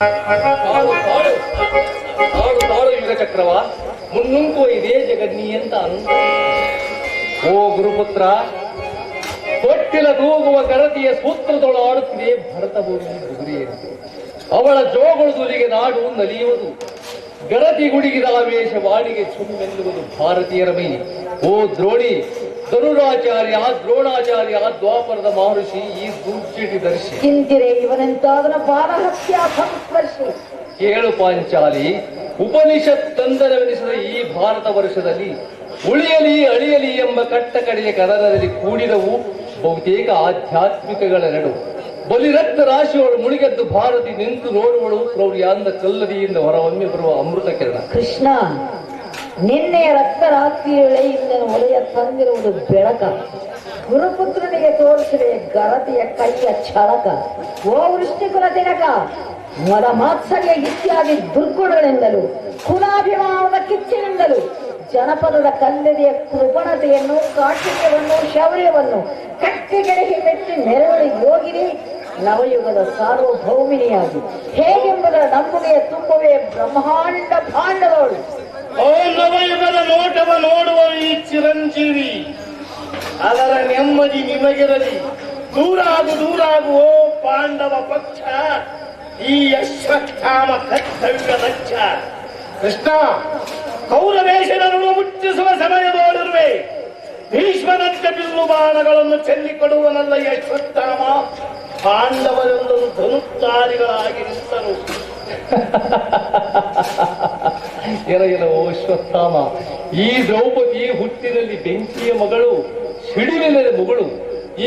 ತಾಳು ತಾಳು ತಾಳು ತಾಳು ಯುಗ ಚಕ್ರವ ಮುನ್ನುಂಕುವ ಇದೇ ಜಗನ್ನಿ ಅಂತ ಓ ಗುರುಪುತ್ರ, ತೊಟ್ಟಿಲ ತೂಗುವ ಗರತಿಯ ಸೂತ್ರದೊಳು ಆಡುತ್ತಿದೆ ಭರತ ಭೂಮಿ ಗುರಿಯಂತೆ. ಅವಳ ಜೋಗಳು ದುಲಿಗೆ ನಾಡು ನಲಿಯುವುದು, ಗರತಿ ಗುಡಿಗಿದ ಆವೇಶ ವಾಣಿಗೆ ಚುಮ್ಮೆನ್ನುವುದು ಭಾರತೀಯರ ಮೈ. ಓ ದ್ರೋಣಿ, ಧನುರಾಚಾರ್ಯ ದ್ರೋಣಾಚಾರ್ಯ ದ್ವಾಪರದ ಮಹರ್ಷಿ, ಈ ದುರ್ಚಿಟಿ ದರ್ಶಿ ಚಿಂತಿರೆ ಇವನೆಂತಾದನ ಬಾಲಹತ್ಯ ಸಂಸ್ಪರ್ಶಿ. ಕೇಳು ಪಾಂಚಾಲಿ, ಉಪನಿಷತ್ ತಂದರವೆನಿಸಿದ ಈ ಭಾರತ ವರ್ಷದಲ್ಲಿ ಉಳಿಯಲಿ ಅಳಿಯಲಿ ಎಂಬ ಕಟ್ಟ ಕಡೆಯ ಕದನದಲ್ಲಿ ಕೂಡಿದವು ಬಹುತೇಕ ಆಧ್ಯಾತ್ಮಿಕಗಳೆರಡು. ಬಲಿರಕ್ತ ರಾಶಿಯವರು ಮುಳುಗೆದ್ದು ಭಾರತಿ ನಿಂತು ನೋಡುವಳು ಕ್ರೌರ್ಯಾಂದ ಕಲ್ಲದಿಯಿಂದ ಹೊರಹೊಮ್ಮೆ ಬರುವ ಅಮೃತ ಕಿರಣ. ಕೃಷ್ಣ, ನಿನ್ನೆಯ ರಕ್ತರಾತ್ರಿಯಳೆಯಿಂದ ಒಲೆಯ ತಂದಿರುವುದು ಬೆಳಕ. ಗುರುಪುತ್ರನಿಗೆ ತೋರಿಸಿದೆ ಗರತಿಯ ಕೈಯ ಛಳಕ. ಓ ವೃಷ್ಟಿಕುಲ ತಿಲಕ, ಮದ ಮಾತ್ಸರ್ಯ ಇತ್ಯಾದಿ ದುರ್ಗುಣಗಳಿಂದಲೂ ಕುಲಾಭಿಮಾನದ ಕಿಚ್ಚಿನಿಂದಲೂ ಜನಪದದ ಕಲ್ಲದೆಯ ಕೃಪಣತೆಯನ್ನು, ಕಾಠಿಣ್ಯವನ್ನು, ಶೌರ್ಯವನ್ನು ಕಟ್ಟಿಗೆಡೆಗೆ ಮೆಟ್ಟಿ ಮೆರವಳಿ ಯೋಗಿನಿ ನವಯುಗದ ಸಾರ್ವಭೌಮಿನಿಯಾಗಿ ಹೇಗೆಂಬುದರ ನಂಬುಗೆಯ ತುಂಬವೇ ಬ್ರಹ್ಮಾಂಡ ಭಾಂಡದವಳು. ಓ ನವಯುಗದ ನೋಟವ ನೋಡುವ ಈ ಚಿರಂಜೀವಿ, ಅದರ ನೆಮ್ಮದಿ ನಿಮಗಿರಲಿ. ದೂರಾಗು ಓ ಪಾಂಡವ ಪಕ್ಷ, ಈ ಅಶ್ವತ್ಥಾಮ ಕರ್ತವ್ಯ ದಕ್ಷ. ಕೃಷ್ಣ, ಕೌರವೇಶನನ್ನು ಮುಟ್ಟಿಸುವ ಸಮಯದೋಳಿರುವೆ. ಭೀಷ್ಮನಂತೆ ಬಿಲ್ಲು ಬಾಣಗಳನ್ನು ಚೆಲ್ಲಿಕೊಡುವನಲ್ಲ ಈ ಅಶ್ವತ್ಥಾಮ. ಪಾಂಡವರೊಂದನ್ನು ಧನುತ್ತಾರಿಗಳಾಗಿ ನಿಂತರು. ಓ ಅಶ್ವತ್ಥಾಮ, ಈ ದ್ರೌಪದಿ ಹುಟ್ಟಿನಲ್ಲಿ ಬೆಂಕಿಯ ಮಗಳು, ಸಿಡಿಲಿನ ಮಗಳು.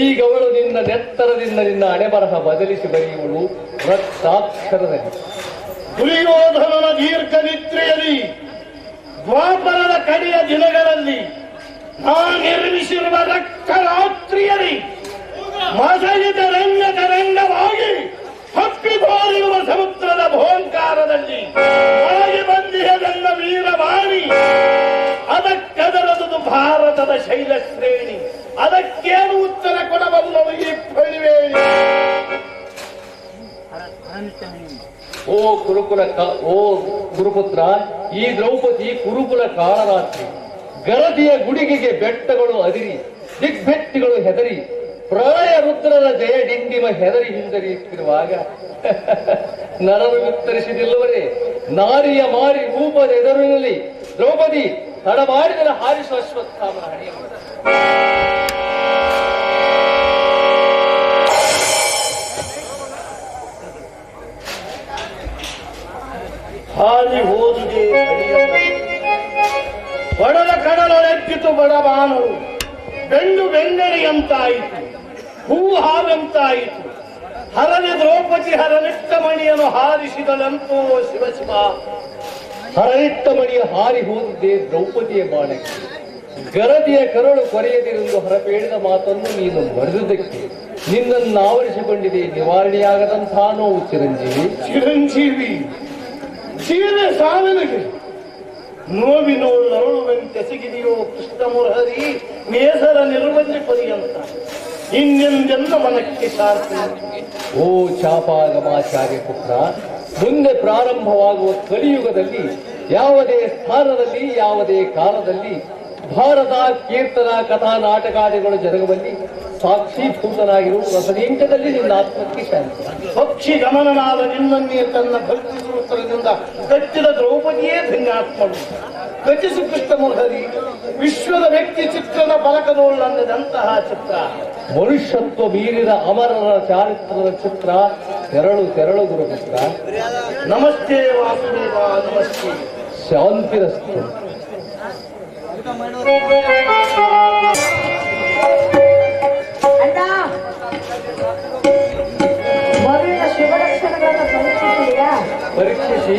ಈಗವಳು ನಿನ್ನ ನೆತ್ತರದಿಂದ ನಿನ್ನ ಹಣೆಬರಹ ಬದಲಿಸಿ ಬರೆಯುವಳು ರಕ್ತಾಕ್ಷರದಲ್ಲಿ. ದುರ್ಯೋಧನನ ದೀರ್ಘ ನಿದ್ರೆಯಲ್ಲಿ, ದ್ವಾಪರದ ಕಡೆಯ ದಿನಗಳಲ್ಲಿ, ನಿರ್ಮಿಸಿರುವ ರಕ್ತರಾತ್ರಿಯಲ್ಲಿ ಮಸಲಿದ ರಂಗವಾಗಿ ಹಪ್ಪಿಗೋರಿರುವ ಸಮುದ್ರದ ಭೋಂಕಾರದಲ್ಲಿ ಒಳಗೆ ಬಂದಿಹ ನನ್ನ ವೀರವಾಣಿ. ಅದಕ್ಕದರದು ಭಾರತದ ಶೈಲ ಶ್ರೇಣಿ. ಅದಕ್ಕೇನು ಉತ್ತರ ಕೊಡಬಲ್ಲವು ಈ ಪರಿವೇಣಿ? ಓ ಗುರುಪುತ್ರ, ಈ ದ್ರೌಪದಿ ಕುರುಕುಲ ಕಾಳರಾತ್ರಿ. ಗರತಿಯ ಗುಡಿಗೆಗೆ ಬೆಟ್ಟಗಳು ಅದಿರಿ, ದಿಗ್ಭೆಟ್ಟಿಗಳು ಹೆದರಿ, ಪ್ರಳಯ ರುದ್ರರ ಜಯ ಡಿಂಡಿಮ ಹೆದರಿ ಹಿಂದರಿಯುತ್ತಿರುವಾಗ ನರರು ವಿಸ್ತರಿಸಿದಿಲ್ಲವರೇ? ನಾರಿಯ ಮಾರಿ ರೂಪದ ಎದುರಿನಲ್ಲಿ ದ್ರೌಪದಿ ತಡಮಾಡಿದರೆ ಹಾರಿಸುವ ಅಶ್ವತ್ಥಾಮನ ಹಣೆಯ ಹಾಲಿ ಹೋದುದೇ ಬಡದ ಕಡಲೊಳೆತ್ತಿತು ಬಡಬಾನರು. ಬೆಂಡು ಬೆಂಗಣಿಯಂತಾಯಿತು, ಹೂ ಹಾವೆಂತಾಯಿತು. ಹರನೆ ದ್ರೌಪದಿ ಹರನಿಟ್ಟ ಮಣಿಯನ್ನು ಹಾರಿಸಿದಳಂತೋ ಶಿವಶಿವ. ಹರನಿಟ್ಟ ಮಣಿಯ ಹಾರಿ ಹೋದಿದ್ದೇ ದ್ರೌಪದಿಯ ಬಾಣಕ್ಕೆ. ಗರದಿಯ ಕರಳು ಕೊರೆಯದಿರೆಂದು ಹೊರಪೇಳಿದ ಮಾತನ್ನು ನೀನು ಮರೆದುದಕ್ಕೆ ನಿನ್ನನ್ನು ಆವರಿಸಿಕೊಂಡಿದೆ ನಿವಾರಣೆಯಾಗದಂತಹ ನೋವು ಚಿರಂಜೀವಿ. ಜೀವನ ಸಾವಿನಗೆ ನೋವಿನೋಳು ನರಳುವಂತೆಸಗಿದೆಯೋ ಕೃಷ್ಣ ಮುರಹರಿ, ನೇಸರ ನಿರುವಲ್ಲಿ ಪರ್ಯಂತ ಇನ್ನೆಂದೆಲ್ಲ ಮನಕ್ಕೆ ಶಾಂತಿ. ಓ ಚಾಪಾಗಮಾಚಾರ್ಯ ಪುತ್ರ, ಮುಂದೆ ಪ್ರಾರಂಭವಾಗುವ ಕಲಿಯುಗದಲ್ಲಿ ಯಾವುದೇ ಸ್ಥಾನದಲ್ಲಿ ಯಾವುದೇ ಕಾಲದಲ್ಲಿ ಭಾರತ ಕೀರ್ತನ ಕಥಾ ನಾಟಕಾದಿಗಳು ಜರುಗುವಲ್ಲಿ ಸಾಕ್ಷೀಭೂತನಾಗಿರುವ ರಸನೀಂಚದಲ್ಲಿ ನಿನ್ನ ಆತ್ಮಕ್ಕೆ ಶಾಂತಿ. ಪಕ್ಷಿ ಗಮನನಾದ ನಿನ್ನನ್ನೇ ತನ್ನ ಭಕ್ತಿ ಸೂತ್ರದಿಂದ ಕಟ್ಟಿದ ದ್ರೌಪದಿಯೇ ಧನ್ಯಾತ್ಮಳು. ಕಚಿಸು ಕೃಷ್ಣ ಮುರಹರಿ, ವಿಶ್ವದ ವ್ಯಕ್ತಿ ಚಿತ್ರದ ಫಲಕದೋಳಂತಹ ಚಿತ್ರ. ಮನುಷ್ಯತ್ವ ಮೀರಿದ ಅಮರರ ಚಾರಿತ್ರದ ಚಿತ್ರ. ತೆರಳು ಗುರುಪುತ್ರ. ನಮಸ್ತೆ ವಾಸುದೇವ, ನಮಸ್ತೆ. ಶಾಂತಿರಸ್ತು. ಅಣ್ಣ, ಮಗುವಿನ ಶುಭ ಲಕ್ಷಣಗಳನ್ನು ಪರೀಕ್ಷಿಸಿದೆಯಾ? ಪರೀಕ್ಷಿಸಿ